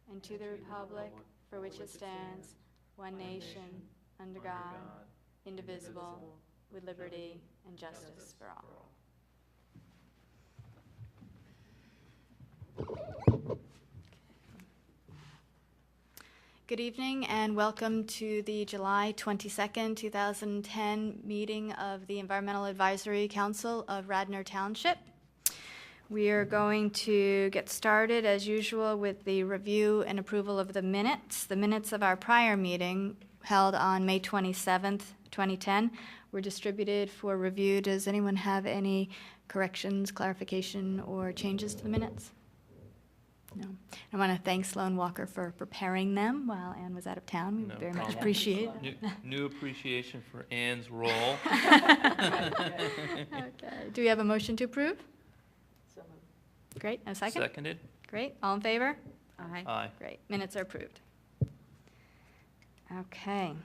and to the republic for which it stands, one nation, under God, indivisible, with liberty and justice for all. Good evening and welcome to the July 22nd, 2010 meeting of the Environmental Advisory Council of Radnor Township. We are going to get started as usual with the review and approval of the minutes. The minutes of our prior meeting held on May 27th, 2010 were distributed for review. Does anyone have any corrections, clarification, or changes to the minutes? No. I want to thank Sloan Walker for preparing them while Anne was out of town. We very much appreciate it. New appreciation for Anne's role. Okay. Do we have a motion to approve? So moved. Great. And a second? Seconded. Great. All in favor? Aye. Aye. Great. Minutes are approved. Okay.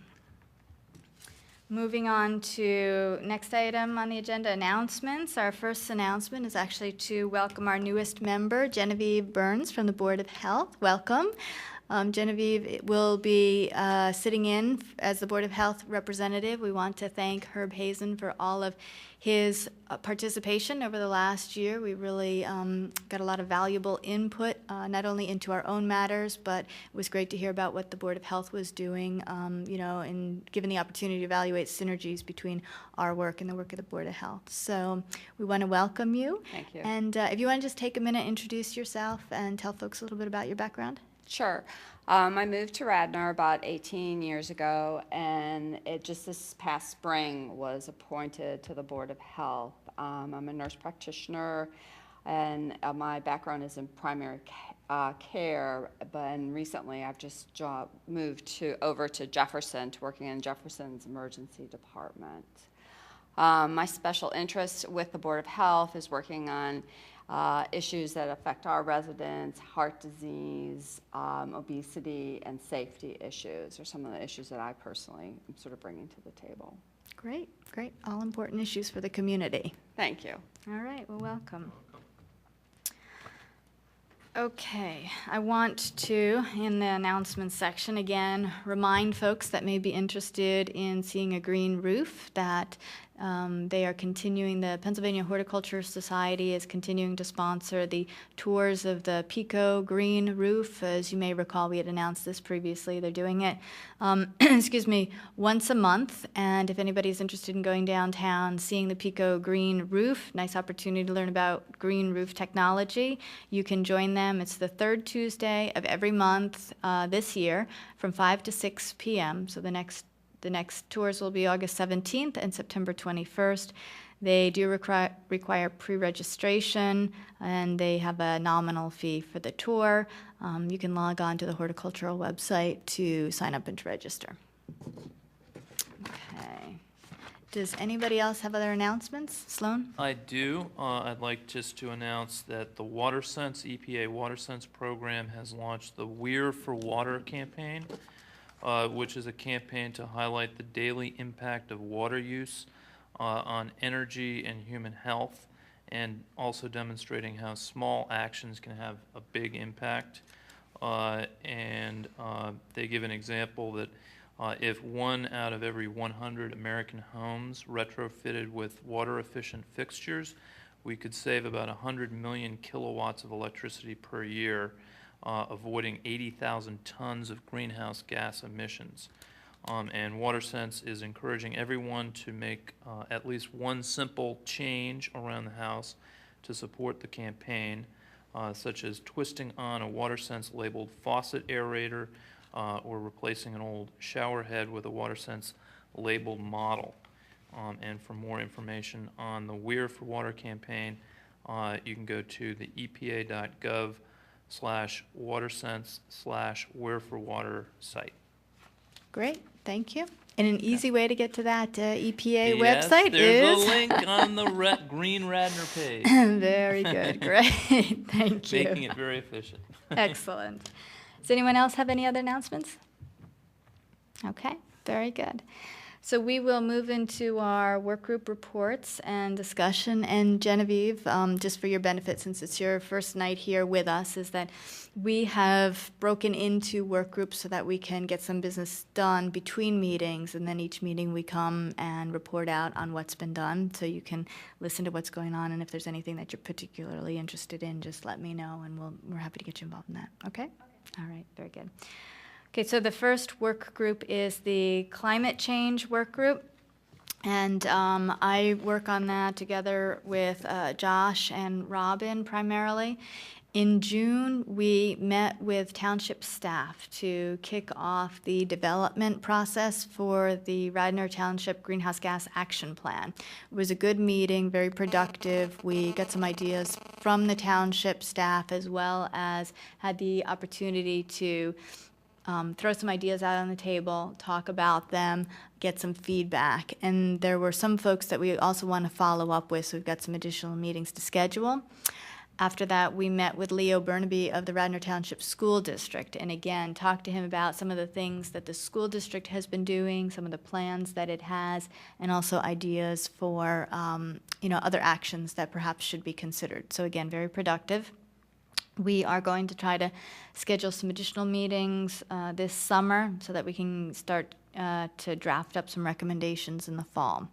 Moving on to next item on the agenda, announcements. Our first announcement is actually to welcome our newest member, Genevieve Burns from the Board of Health. Welcome. Genevieve will be sitting in as the Board of Health representative. We want to thank Herb Hazen for all of his participation over the last year. We really got a lot of valuable input, not only into our own matters, but it was great to hear about what the Board of Health was doing, and given the opportunity to evaluate synergies between our work and the work of the Board of Health. So we want to welcome you. Thank you. And if you want to just take a minute, introduce yourself and tell folks a little bit about your background. Sure. I moved to Radnor about 18 years ago, and it just this past spring was appointed to the Board of Health. I'm a nurse practitioner, and my background is in primary care, but recently I've just moved over to Jefferson, to working in Jefferson's emergency department. My special interest with the Board of Health is working on issues that affect our residents: heart disease, obesity, and safety issues are some of the issues that I personally am sort of bringing to the table. Great, great. All important issues for the community. Thank you. All right, well, welcome. Okay, I want to, in the announcements section, again, remind folks that may be interested in seeing a green roof that they are continuing. The Pennsylvania Horticulture Society is continuing to sponsor the tours of the Pico Green Roof. As you may recall, we had announced this previously. They're doing it, once a month. And if anybody's interested in going downtown, seeing the Pico Green Roof, nice opportunity to learn about green roof technology, you can join them. It's the third Tuesday of every month this year from 5 to 6 p.m. So the next tours will be August 17th and September 21st. They do require pre-registration, and they have a nominal fee for the tour. You can log on to the horticultural website to sign up and to register. Okay. Does anybody else have other announcements? Sloan? I do. I'd like just to announce that the WaterSense, EPA WaterSense program has launched the We're for Water campaign, which is a campaign to highlight the daily impact of water use on energy and human health, and also demonstrating how small actions can have a big impact. They give an example that if 1 out of every 100 American homes retrofitted with water-efficient fixtures, we could save about 100 million kilowatts of electricity per year, avoiding 80,000 tons of greenhouse gas emissions. And WaterSense is encouraging everyone to make at least one simple change around the house to support the campaign, such as twisting on a WaterSense labeled faucet aerator, or replacing an old shower head with a WaterSense labeled model. And for more information on the We're for Water campaign, you can go to the epa.gov/WaterSense/We're for Water site. Great, thank you. And an easy way to get to that EPA Yes, website there's is? a link on the Green Radnor page. Very good, great, thank you. Making it very efficient. Excellent. Does anyone else have any other announcements? Okay, very good. So we will move into our work group reports and discussion. And Genevieve, just for your benefit, since it's your first night here with us, is that we have broken into work groups so that we can get some business done between meetings. And then each meeting we come and report out on what's been done, so you can listen to what's going on. And if there's anything that you're particularly interested in, just let me know, and we're happy to get you involved in that. Okay? All right, very good. Okay, so the first work group is the climate change work group. And I work on that together with Josh and Robin primarily. In June, we met with Township staff to kick off the development process for the Radnor Township Greenhouse Gas Action Plan. It was a good meeting, very productive. We got some ideas from the Township staff, as well as had the opportunity to throw some ideas out on the table, talk about them, get some feedback. And there were some folks that we also want to follow up with, so we've got some additional meetings to schedule. After that, we met with Leo Burnaby of the Radnor Township School District, and again, talked to him about some of the things that the school district has been doing, some of the plans that it has, and also ideas for other actions that perhaps should be considered. So again, very productive. We are going to try to schedule some additional meetings this summer so that we can start to draft up some recommendations in the fall.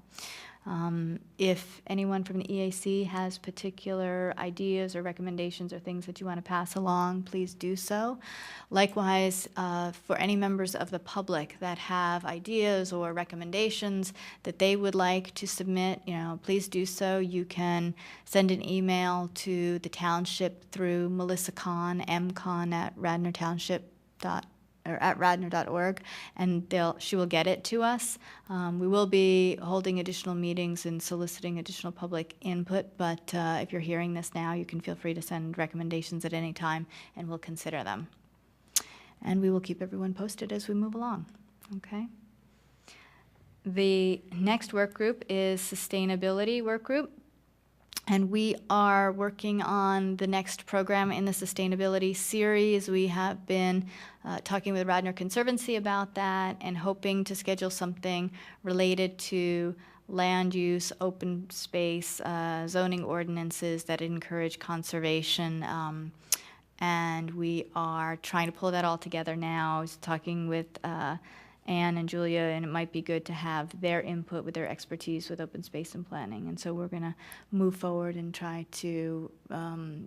If anyone from the EAC has particular ideas or recommendations or things that you want to pass along, please do so. Likewise, for any members of the public that have ideas or recommendations that they would like to submit, please do so. You can send an email to the township through Melissa Kahn, mcahn@radnortownship.org, at radnor.org, and she will get it to us. We will be holding additional meetings and soliciting additional public input, but if you're hearing this now, you can feel free to send recommendations at any time, and we'll consider them. And we will keep everyone posted as we move along. Okay? The next work group is Sustainability Work Group. And we are working on the next program in the sustainability series. We have been talking with Radnor Conservancy about that and hoping to schedule something related to land use, open space, zoning ordinances that encourage conservation. And we are trying to pull that all together now. I was talking with Anne and Julia, and it might be good to have their input with their expertise with open space and planning. And so we're going to move forward and try to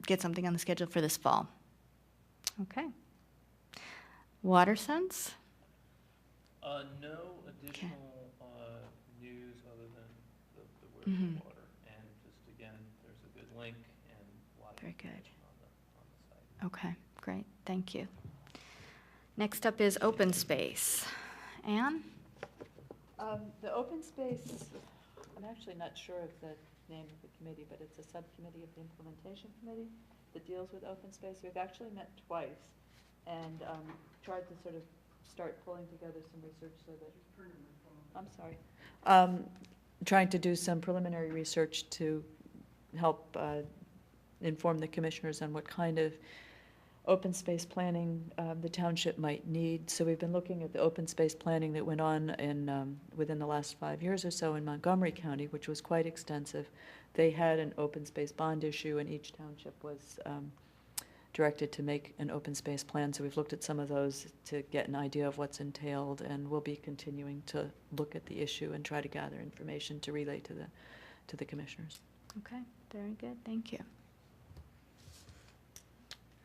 get something on the schedule for this fall. Okay. WaterSense? No additional news other than the word water. And just again, there's a good link and a lot of Very good. information on the site. Okay, great. Thank you. Next up is open space. Anne? The open space, I'm actually not sure of the name of the committee, but it's a subcommittee of the implementation committee that deals with open space. We've actually met twice and tried to sort of start pulling together some research so that, I'm sorry, trying to do some preliminary research to help inform the commissioners on what kind of open space planning the township might need. So we've been looking at the open space planning that went on within the last 5 years or so in Montgomery County, which was quite extensive. They had an open space bond issue, and each township was directed to make an open space plan. So we've looked at some of those to get an idea of what's entailed, and we'll be continuing to look at the issue and try to gather information to relay to the commissioners. Okay, very good. Thank you.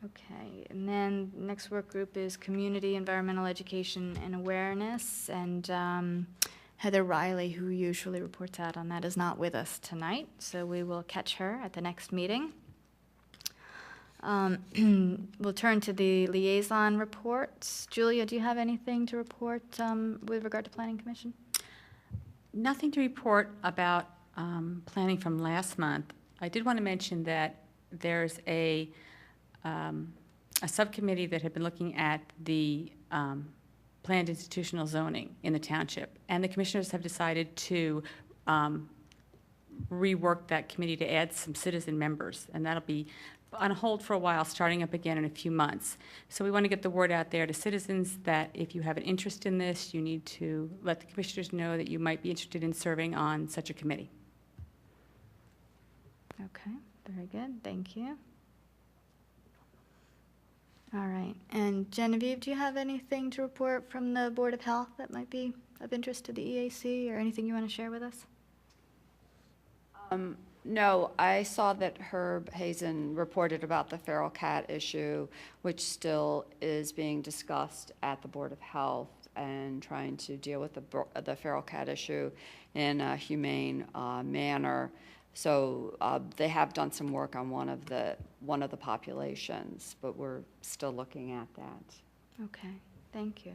Okay, and then next work group is Community Environmental Education and Awareness, and Heather Riley, who usually reports out on that, is not with us tonight, so we will catch her at the next meeting. We'll turn to the liaison reports. Julia, do you have anything to report with regard to Planning Commission? Nothing to report about planning from last month. I did want to mention that there's a subcommittee that had been looking at the planned institutional zoning in the township, and the commissioners have decided to rework that committee to add some citizen members, and that'll be on hold for a while, starting up again in a few months. So we want to get the word out there to citizens that if you have an interest in this, you need to let the commissioners know that you might be interested in serving on such a committee. Okay, very good, thank you. All right, and Genevieve, do you have anything to report from the Board of Health that might be of interest to the EAC, or anything you want to share with us? No, I saw that Herb Hazen reported about the feral cat issue, which still is being discussed at the Board of Health, and trying to deal with the feral cat issue in a humane manner. So they have done some work on one of the populations, but we're still looking at that. Okay, thank you.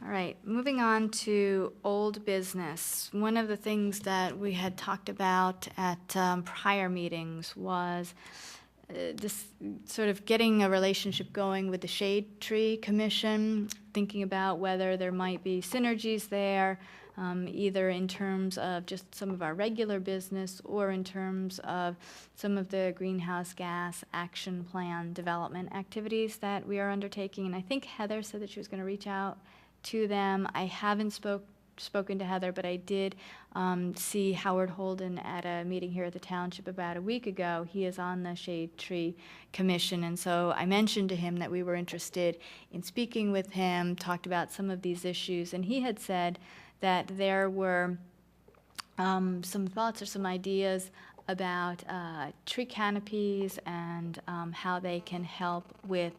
All right, moving on to old business. One of the things that we had talked about at prior meetings was this sort of getting a relationship going with the Shade Tree Commission, thinking about whether there might be synergies there, either in terms of just some of our regular business or in terms of some of the greenhouse gas action plan development activities that we are undertaking. And I think Heather said that she was going to reach out to them. I haven't spoken to Heather, but I did see Howard Holden at a meeting here at the Township about a week ago. He is on the Shade Tree Commission, and so I mentioned to him that we were interested in speaking with him, talked about some of these issues, and he had said that there were some thoughts or some ideas about tree canopies and how they can help with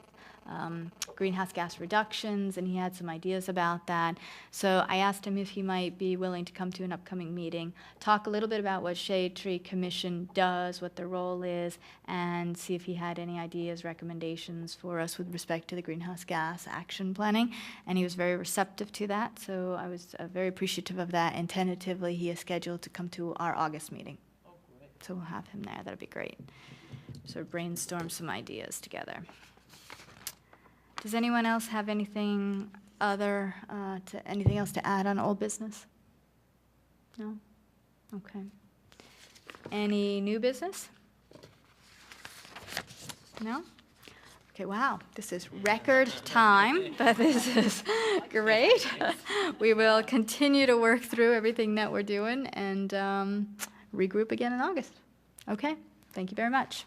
greenhouse gas reductions, and he had some ideas about that. So I asked him if he might be willing to come to an upcoming meeting, talk a little bit about what Shade Tree Commission does, what their role is, and see if he had any ideas, recommendations for us with respect to the greenhouse gas action planning. And he was very receptive to that, so I was very appreciative of that, and tentatively he is scheduled to come to our August meeting. Oh, great. So we'll have him there. That'll be great. Sort of brainstorm some ideas together. Does anyone else have anything anything else to add on old business? No? Okay. Any new business? No? Okay, wow, this is record time, but this is great. We will continue to work through everything that we're doing and regroup again in August. Okay, thank you very much.